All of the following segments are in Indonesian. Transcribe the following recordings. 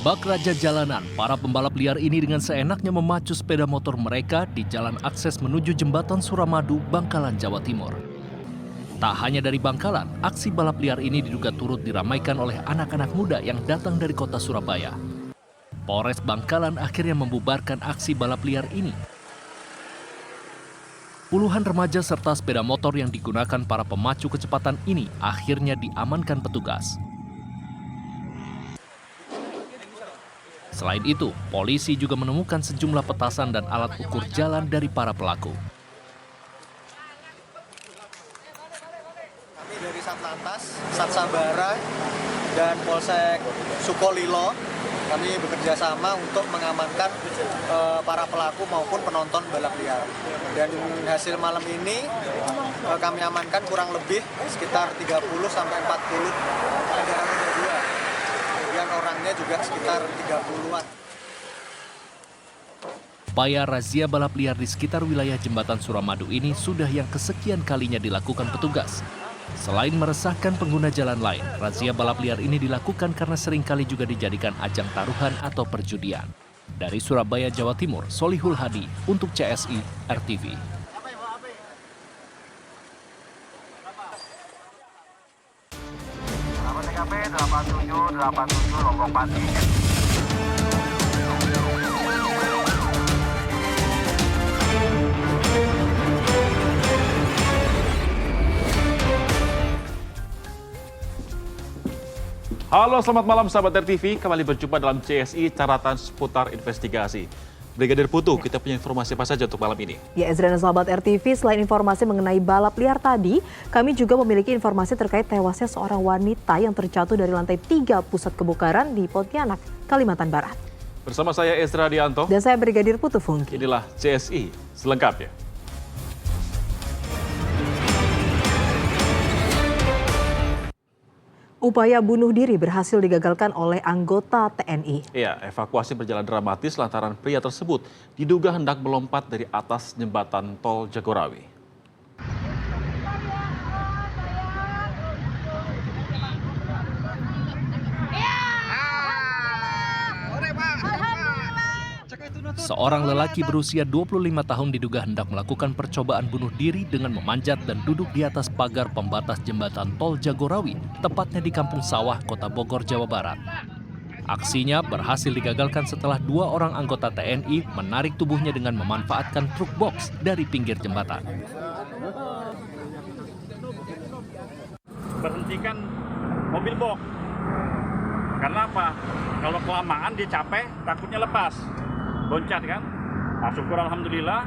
Bak raja jalanan, para pembalap liar ini dengan seenaknya memacu sepeda motor mereka di jalan akses menuju jembatan Suramadu, Bangkalan, Jawa Timur. Tak hanya dari Bangkalan, aksi balap liar ini diduga turut diramaikan oleh anak-anak muda yang datang dari kota Surabaya. Polres Bangkalan akhirnya membubarkan aksi balap liar ini. Puluhan remaja serta sepeda motor yang digunakan para pemacu kecepatan ini akhirnya diamankan petugas. Selain itu, polisi juga menemukan sejumlah petasan dan alat ukur jalan dari para pelaku. Kami dari Satlantas, Satsabara, dan Polsek Sukolilo, kami bekerja sama untuk mengamankan para pelaku maupun penonton balap liar. Dan hasil malam ini kami amankan kurang lebih sekitar 30 sampai 40 kendaraan roda 2. Kemudian orangnya juga sekitar 30-an. Upaya razia balap liar di sekitar wilayah jembatan Suramadu ini sudah yang kesekian kalinya dilakukan petugas. Selain meresahkan pengguna jalan lain, razia balap liar ini dilakukan karena seringkali juga dijadikan ajang taruhan atau perjudian. Dari Surabaya, Jawa Timur, Solihul Hadi untuk CSI RTV. TKP 8787 Lombok Pati. Halo, selamat malam sahabat RTV. Kembali berjumpa dalam CSI Catatan Seputar Investigasi. Brigadir Putu, kita punya informasi apa saja untuk malam ini? Ya, Ezra dan sahabat RTV, selain informasi mengenai balap liar tadi, kami juga memiliki informasi terkait tewasnya seorang wanita yang terjatuh dari lantai 3 pusat kebugaran di Pontianak, Kalimantan Barat. Bersama saya Ezra Dianto. Dan saya Brigadir Putu Fungki. Inilah CSI selengkapnya. Upaya bunuh diri berhasil digagalkan oleh anggota TNI. Ya, evakuasi berjalan dramatis lantaran pria tersebut diduga hendak melompat dari atas jembatan tol Jagorawi. Seorang lelaki berusia 25 tahun diduga hendak melakukan percobaan bunuh diri dengan memanjat dan duduk di atas pagar pembatas jembatan tol Jagorawi, tepatnya di Kampung Sawah, Kota Bogor, Jawa Barat. Aksinya berhasil digagalkan setelah 2 orang anggota TNI menarik tubuhnya dengan memanfaatkan truk box dari pinggir jembatan. Berhentikan mobil box. Karena apa? Kalau kelamaan dia capek, takutnya lepas. Loncat kan? Nah, syukur alhamdulillah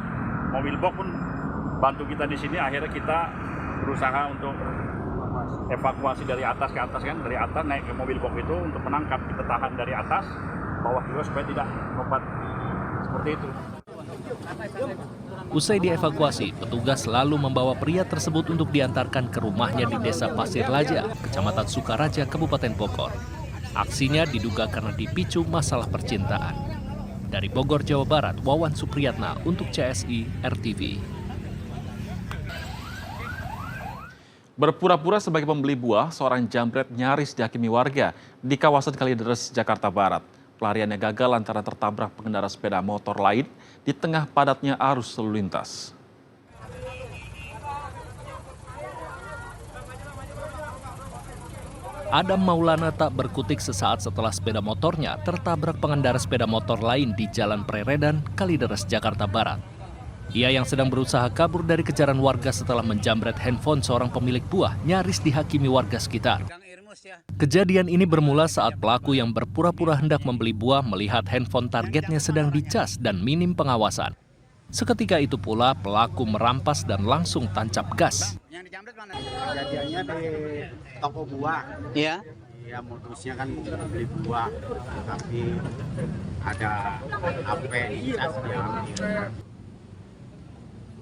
mobil box pun bantu kita di sini. Akhirnya kita berusaha untuk evakuasi dari atas ke atas kan, dari atas naik ke mobil box itu untuk menangkap, kita tahan dari atas, bawah juga supaya tidak lompat seperti itu. Usai dievakuasi, petugas lalu membawa pria tersebut untuk diantarkan ke rumahnya di Desa Pasir Laja, Kecamatan Sukaraja, Kabupaten Bogor. Aksinya diduga karena dipicu masalah percintaan. Dari Bogor, Jawa Barat, Wawan Supriyatna untuk CSI RTV. Berpura-pura sebagai pembeli buah, seorang jambret nyaris dihakimi warga di kawasan Kalideres, Jakarta Barat. Pelariannya gagal lantaran tertabrak pengendara sepeda motor lain di tengah padatnya arus lalu lintas. Adam Maulana tak berkutik sesaat setelah sepeda motornya tertabrak pengendara sepeda motor lain di Jalan Preredan, Kalideres, Jakarta Barat. Ia yang sedang berusaha kabur dari kejaran warga setelah menjamret handphone seorang pemilik buah nyaris dihakimi warga sekitar. Kejadian ini bermula saat pelaku yang berpura-pura hendak membeli buah melihat handphone targetnya sedang dicas dan minim pengawasan. Seketika itu pula pelaku merampas dan langsung tancap gas. Yang dijamret mana? Kejadiannya di toko buah. Iya. Ya modusnya kan beli buah, tapi ada HP dicas diambil.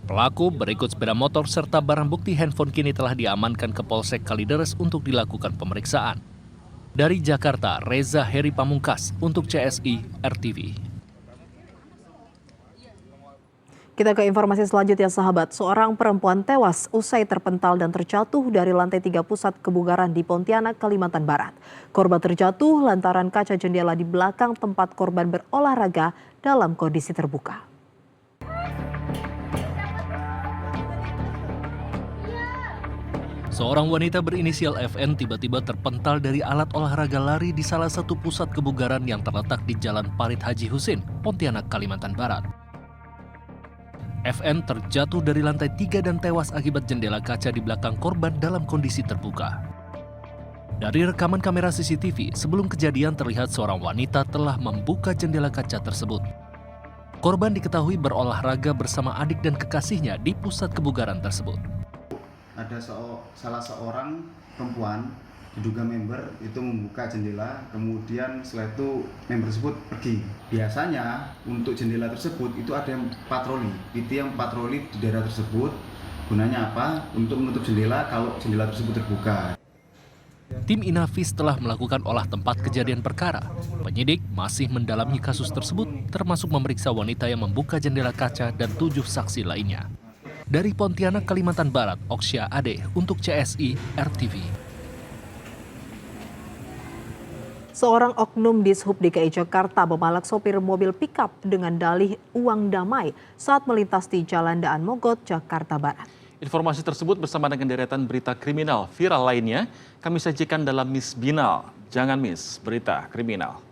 Pelaku berikut sepeda motor serta barang bukti handphone kini telah diamankan ke Polsek Kalideres untuk dilakukan pemeriksaan. Dari Jakarta, Reza Heri Pamungkas untuk CSI RTV. Kita ke informasi selanjutnya sahabat. Seorang perempuan tewas usai terpental dan terjatuh dari lantai 3 pusat kebugaran di Pontianak, Kalimantan Barat. Korban terjatuh lantaran kaca jendela di belakang tempat korban berolahraga dalam kondisi terbuka. Seorang wanita berinisial FN tiba-tiba terpental dari alat olahraga lari di salah satu pusat kebugaran yang terletak di Jalan Parit Haji Husin, Pontianak, Kalimantan Barat. FN terjatuh dari lantai 3 dan tewas akibat jendela kaca di belakang korban dalam kondisi terbuka. Dari rekaman kamera CCTV, sebelum kejadian terlihat seorang wanita telah membuka jendela kaca tersebut. Korban diketahui berolahraga bersama adik dan kekasihnya di pusat kebugaran tersebut. Ada salah seorang perempuan diduga member itu membuka jendela, kemudian setelah itu member tersebut pergi. Biasanya untuk jendela tersebut itu ada yang patroli, itu yang patroli di daerah tersebut. Gunanya apa? Untuk menutup jendela kalau jendela tersebut terbuka. Tim Inavis telah melakukan olah tempat kejadian perkara. Penyidik masih mendalami kasus tersebut, termasuk memeriksa wanita yang membuka jendela kaca dan 7 saksi lainnya. Dari Pontianak, Kalimantan Barat, Oksya Ade untuk CSI RTV. Seorang oknum Dishub DKI Jakarta memalak sopir mobil pickup dengan dalih uang damai saat melintas di Jalan Daan Mogot, Jakarta Barat. Informasi tersebut bersama dengan deretan berita kriminal viral lainnya kami sajikan dalam Miss Binal. Jangan miss berita kriminal.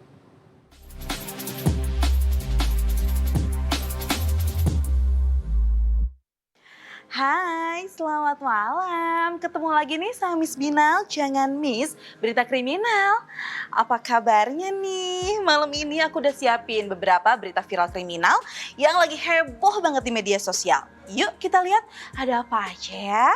Hai, selamat malam. Ketemu lagi nih sama Miss Binal, jangan miss berita kriminal. Apa kabarnya nih? Malam ini aku udah siapin beberapa berita viral kriminal yang lagi heboh banget di media sosial. Yuk kita lihat ada apa aja ya.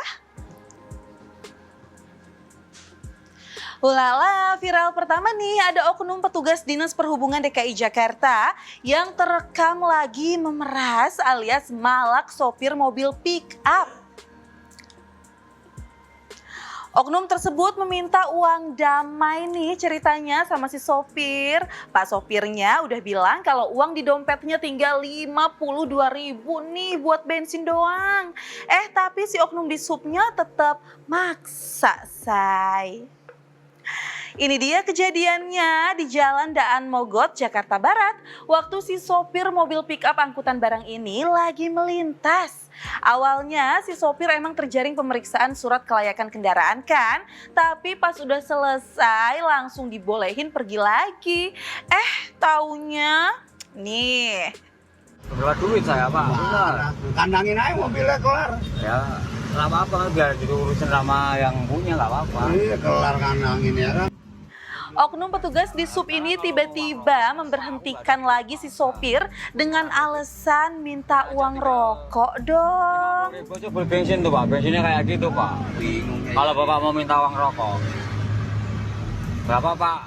Ulala, viral pertama nih, ada oknum petugas Dinas Perhubungan DKI Jakarta yang terekam lagi memeras alias malak sopir mobil pick up. Oknum tersebut meminta uang damai nih ceritanya sama si sopir. Pak sopirnya udah bilang kalau uang di dompetnya tinggal 52.000 nih buat bensin doang. Tapi si oknum di subnya tetap maksa, say. Ini dia kejadiannya di Jalan Daan Mogot, Jakarta Barat. Waktu si sopir mobil pick-up angkutan barang ini lagi melintas. Awalnya si sopir emang terjaring pemeriksaan surat kelayakan kendaraan kan. Tapi pas udah selesai langsung dibolehin pergi lagi. Taunya nih. Keluar duit saya Pak, benar. Kandangin aja mobilnya kelar. Ya, nggak apa-apa biar jadi urusan sama yang punya nggak apa-apa. Iya kelar kandangin ya kan. Oknum petugas di sub ini tiba-tiba memberhentikan lagi si sopir dengan alasan minta uang rokok dong. Itu beli bensin tuh Pak, bensinnya kayak gitu Pak. Kalau Bapak mau minta uang rokok, berapa Pak?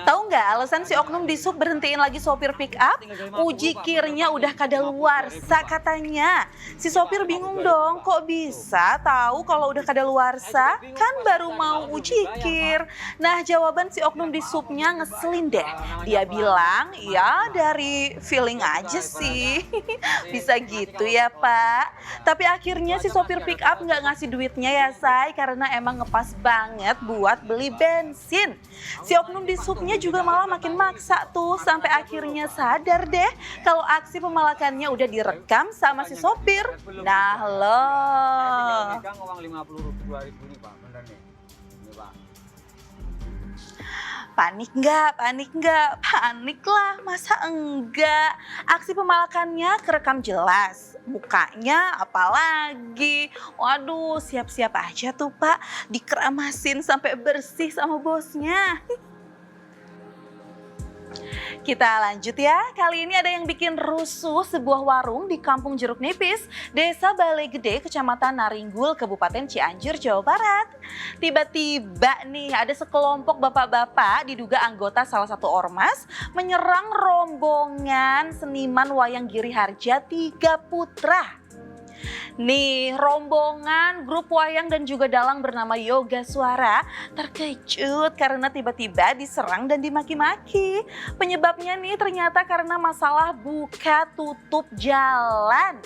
Tahu nggak alasan si oknum di sub berhentiin lagi sopir pick up? Uji kirnya udah kadaluarsa katanya. Si sopir bingung dong, kok bisa tahu kalau udah kadaluarsa? Kan baru mau uji kir. Nah jawaban si oknum di subnya ngeselin deh. Dia bilang ya dari feeling aja sih. Bisa gitu ya Pak. Tapi akhirnya si sopir pick up nggak ngasih duitnya ya say, karena emang ngepas banget buat beli bensin. Si oknum di subnya juga malah makin maksa tuh sampai akhirnya sadar deh kalau aksi pemalakannya udah direkam sama si sopir. Nah loh. Uang 52.000 nih Pak, bener nih. Ini Pak. Panik nggak? Panik lah, masa enggak? Aksi pemalakannya kerekam jelas, mukanya apalagi. Waduh, siap-siap aja tuh Pak, dikeramasin sampai bersih sama bosnya. Kita lanjut ya, kali ini ada yang bikin rusuh sebuah warung di Kampung Jeruk Nipis, Desa Balai Gede, Kecamatan Naringgul, Kabupaten Cianjur, Jawa Barat. Tiba-tiba nih ada sekelompok bapak-bapak diduga anggota salah satu ormas menyerang rombongan seniman wayang Giriharja 3 Putra. Nih, rombongan grup wayang dan juga dalang bernama Yoga Suara terkejut karena tiba-tiba diserang dan dimaki-maki. Penyebabnya nih ternyata karena masalah buka tutup jalan.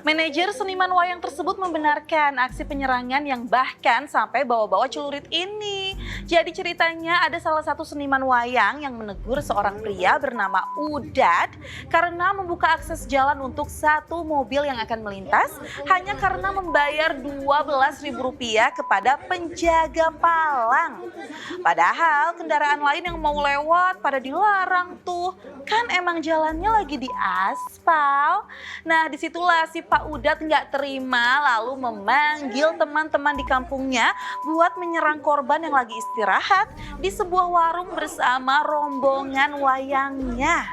Manajer seniman wayang tersebut membenarkan aksi penyerangan yang bahkan sampai bawa-bawa celurit ini. Jadi ceritanya ada salah satu seniman wayang yang menegur seorang pria bernama Udad karena membuka akses jalan untuk satu mobil yang akan melintas hanya karena membayar Rp12.000 kepada penjaga palang. Padahal kendaraan lain yang mau lewat pada dilarang tuh, kan emang jalannya lagi di aspal. Nah disitulah si Pak Udat nggak terima lalu memanggil teman-teman di kampungnya buat menyerang korban yang lagi istirahat di sebuah warung bersama rombongan wayangnya.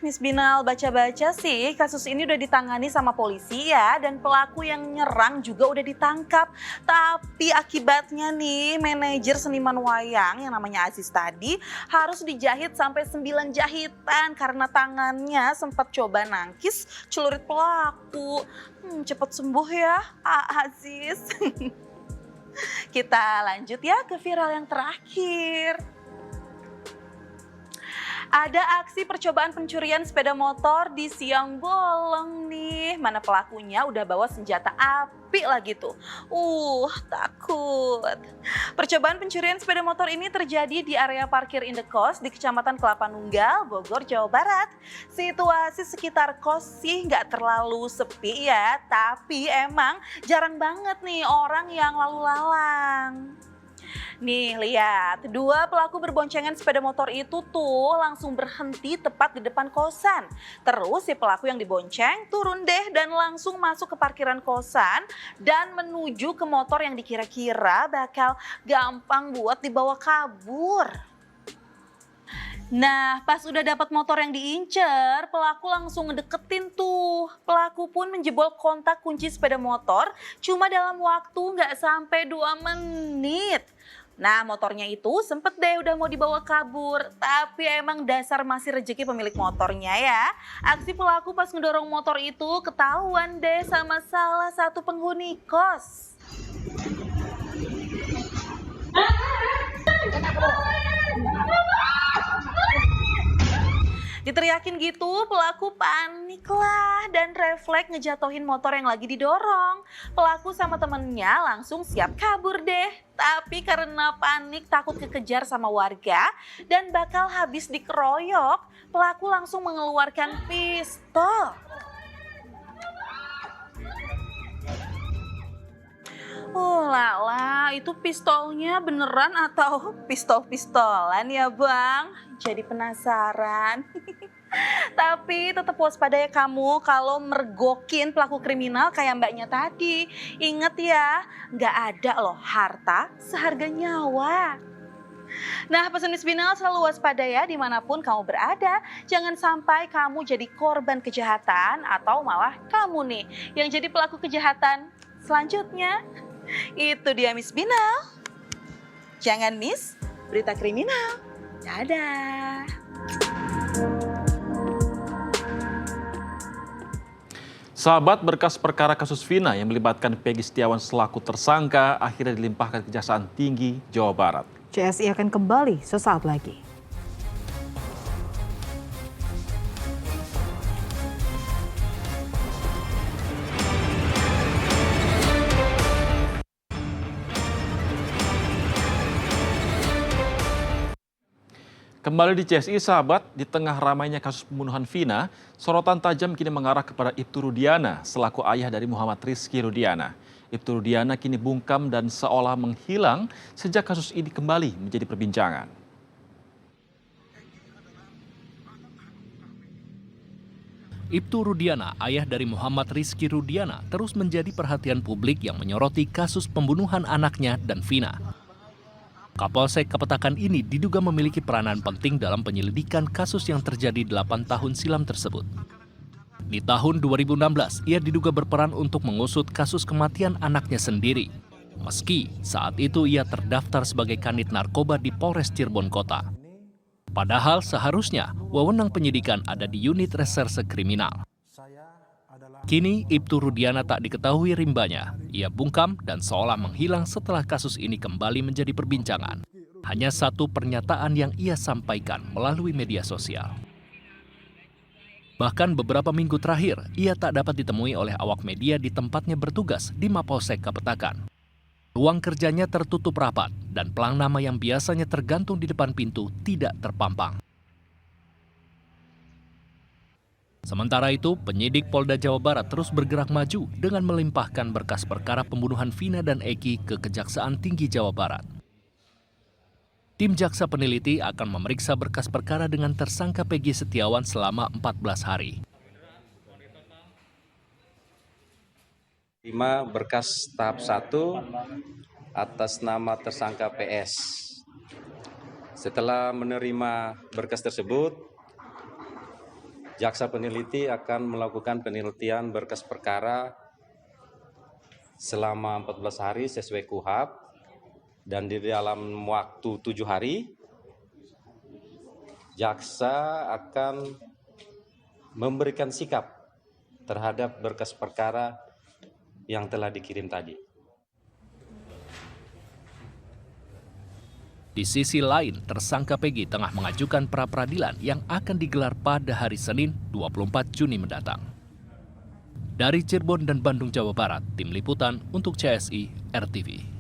Miss Binal, baca-baca sih kasus ini udah ditangani sama polisi ya, dan pelaku yang nyerang juga udah ditangkap. Tapi akibatnya nih manajer seniman wayang yang namanya Aziz tadi harus dijahit sampai 9 jahitan karena tangannya sempat coba nangkis celurit pelaku. Cepet sembuh ya Aziz. Kita lanjut ya ke viral yang terakhir. Ada aksi percobaan pencurian sepeda motor di siang bolong nih. Mana pelakunya udah bawa senjata api lagi tuh. Takut. Percobaan pencurian sepeda motor ini terjadi di area parkir Indekos di Kecamatan Kelapa Nunggal, Bogor, Jawa Barat. Situasi sekitar kos sih nggak terlalu sepi ya, tapi emang jarang banget nih orang yang lalu lalang. Nih lihat, dua pelaku berboncengan sepeda motor itu tuh langsung berhenti tepat di depan kosan. Terus si pelaku yang dibonceng turun deh dan langsung masuk ke parkiran kosan dan menuju ke motor yang dikira-kira bakal gampang buat dibawa kabur. Nah, pas udah dapat motor yang diincer, pelaku langsung ngedeketin tuh. Pelaku pun menjebol kontak kunci sepeda motor cuma dalam waktu nggak sampai 2 menit. Nah, motornya itu sempet deh udah mau dibawa kabur. Tapi emang dasar masih rezeki pemilik motornya ya. Aksi pelaku pas ngedorong motor itu ketahuan deh sama salah satu penghuni kos. Diteriakin gitu, pelaku panik lah dan refleks ngejatuhin motor yang lagi didorong. Pelaku sama temennya langsung siap kabur deh. Tapi karena panik takut kekejar sama warga dan bakal habis dikeroyok, pelaku langsung mengeluarkan pistol. Lala, itu pistolnya beneran atau pistol-pistolan ya bang? Jadi penasaran. Tapi tetap waspada ya kamu kalau mergokin pelaku kriminal kayak mbaknya tadi. Ingat ya, nggak ada loh harta seharga nyawa. Nah, pesan Miss Binal selalu waspada ya dimanapun kamu berada. Jangan sampai kamu jadi korban kejahatan atau malah kamu nih yang jadi pelaku kejahatan selanjutnya. Itu dia Miss Binal. Jangan miss berita kriminal. Dadah. Sahabat, berkas perkara kasus Vina yang melibatkan Peggy Setiawan selaku tersangka akhirnya dilimpahkan Kejaksaan Tinggi Jawa Barat. CSI akan kembali sesaat lagi. Kembali di CSI, sahabat, di tengah ramainya kasus pembunuhan Vina, sorotan tajam kini mengarah kepada Ibtu Rudiana selaku ayah dari Muhammad Rizky Rudiana. Ibtu Rudiana kini bungkam dan seolah menghilang sejak kasus ini kembali menjadi perbincangan. Ibtu Rudiana, ayah dari Muhammad Rizky Rudiana, terus menjadi perhatian publik yang menyoroti kasus pembunuhan anaknya dan Vina. Kapolsek Kapetakan ini diduga memiliki peranan penting dalam penyelidikan kasus yang terjadi 8 tahun silam tersebut. Di tahun 2016, ia diduga berperan untuk mengusut kasus kematian anaknya sendiri. Meski saat itu ia terdaftar sebagai kanit narkoba di Polres Cirebon Kota. Padahal seharusnya wewenang penyidikan ada di unit reserse kriminal. Kini Ibtu Rudiana tak diketahui rimbanya. Ia bungkam dan seolah menghilang setelah kasus ini kembali menjadi perbincangan. Hanya satu pernyataan yang ia sampaikan melalui media sosial. Bahkan beberapa minggu terakhir, ia tak dapat ditemui oleh awak media di tempatnya bertugas di Mapolsek Kapetakan. Ruang kerjanya tertutup rapat dan pelang nama yang biasanya tergantung di depan pintu tidak terpampang. Sementara itu, penyidik Polda Jawa Barat terus bergerak maju dengan melimpahkan berkas perkara pembunuhan Vina dan Eki ke Kejaksaan Tinggi Jawa Barat. Tim jaksa peneliti akan memeriksa berkas perkara dengan tersangka Peggy Setiawan selama 14 hari. 5 berkas tahap 1 atas nama tersangka PS. Setelah menerima berkas tersebut, jaksa peneliti akan melakukan penelitian berkas perkara selama 14 hari sesuai KUHP. Dan di dalam waktu 7 hari, jaksa akan memberikan sikap terhadap berkas perkara yang telah dikirim tadi. Di sisi lain, tersangka Peggy tengah mengajukan pra-peradilan yang akan digelar pada hari Senin 24 Juni mendatang. Dari Cirebon dan Bandung, Jawa Barat, Tim Liputan untuk CSI RTV.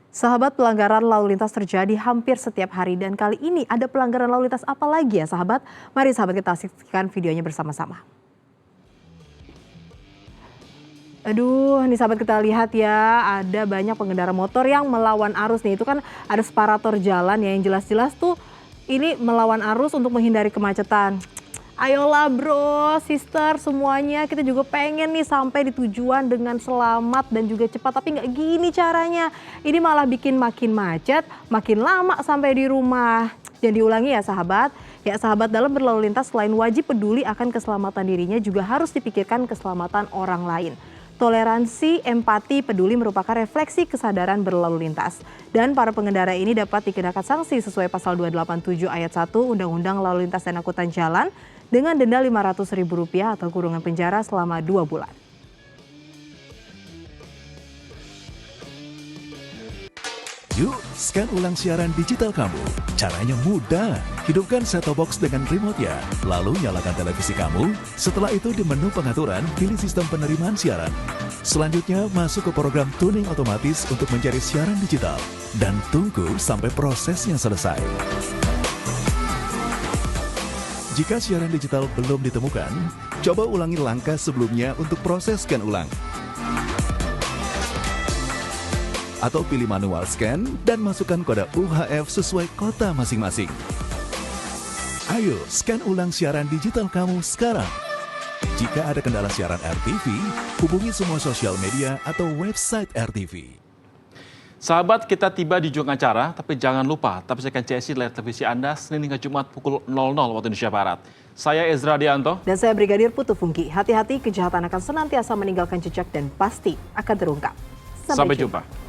Sahabat, pelanggaran lalu lintas terjadi hampir setiap hari dan kali ini ada pelanggaran lalu lintas apa lagi ya sahabat? Mari sahabat kita saksikan videonya bersama-sama. Aduh, nih sahabat kita lihat ya, ada banyak pengendara motor yang melawan arus nih. Itu kan ada separator jalan ya, yang jelas-jelas tuh ini melawan arus untuk menghindari kemacetan. Ayolah bro, sister, semuanya kita juga pengen nih sampai di tujuan dengan selamat dan juga cepat. Tapi nggak gini caranya. Ini malah bikin makin macet, makin lama sampai di rumah. Jangan diulangi ya sahabat. Ya sahabat, dalam berlalu lintas selain wajib peduli akan keselamatan dirinya, juga harus dipikirkan keselamatan orang lain. Toleransi, empati, peduli merupakan refleksi kesadaran berlalu lintas. Dan para pengendara ini dapat dikenakan sanksi sesuai pasal 287 ayat 1 Undang-Undang Lalu Lintas dan Angkutan Jalan dengan denda Rp500.000 atau kurungan penjara selama 2 bulan. Yuk, scan ulang siaran digital kamu. Caranya mudah. Hidupkan set-top box dengan remote-nya. Lalu nyalakan televisi kamu. Setelah itu di menu pengaturan, pilih sistem penerimaan siaran. Selanjutnya, masuk ke program tuning otomatis untuk mencari siaran digital. Dan tunggu sampai prosesnya selesai. Jika siaran digital belum ditemukan, coba ulangi langkah sebelumnya untuk proses scan ulang. Atau pilih manual scan dan masukkan kode UHF sesuai kota masing-masing. Ayo, scan ulang siaran digital kamu sekarang. Jika ada kendala siaran RTV, hubungi semua sosial media atau website RTV. Sahabat, kita tiba di ujung acara, tapi jangan lupa saksikan CSI layar televisi Anda Senin hingga Jumat pukul 00 waktu Indonesia Barat. Saya Ezra Dianto. Dan saya Brigadir Putu Fungki. Hati-hati, kejahatan akan senantiasa meninggalkan jejak dan pasti akan terungkap. Sampai jumpa.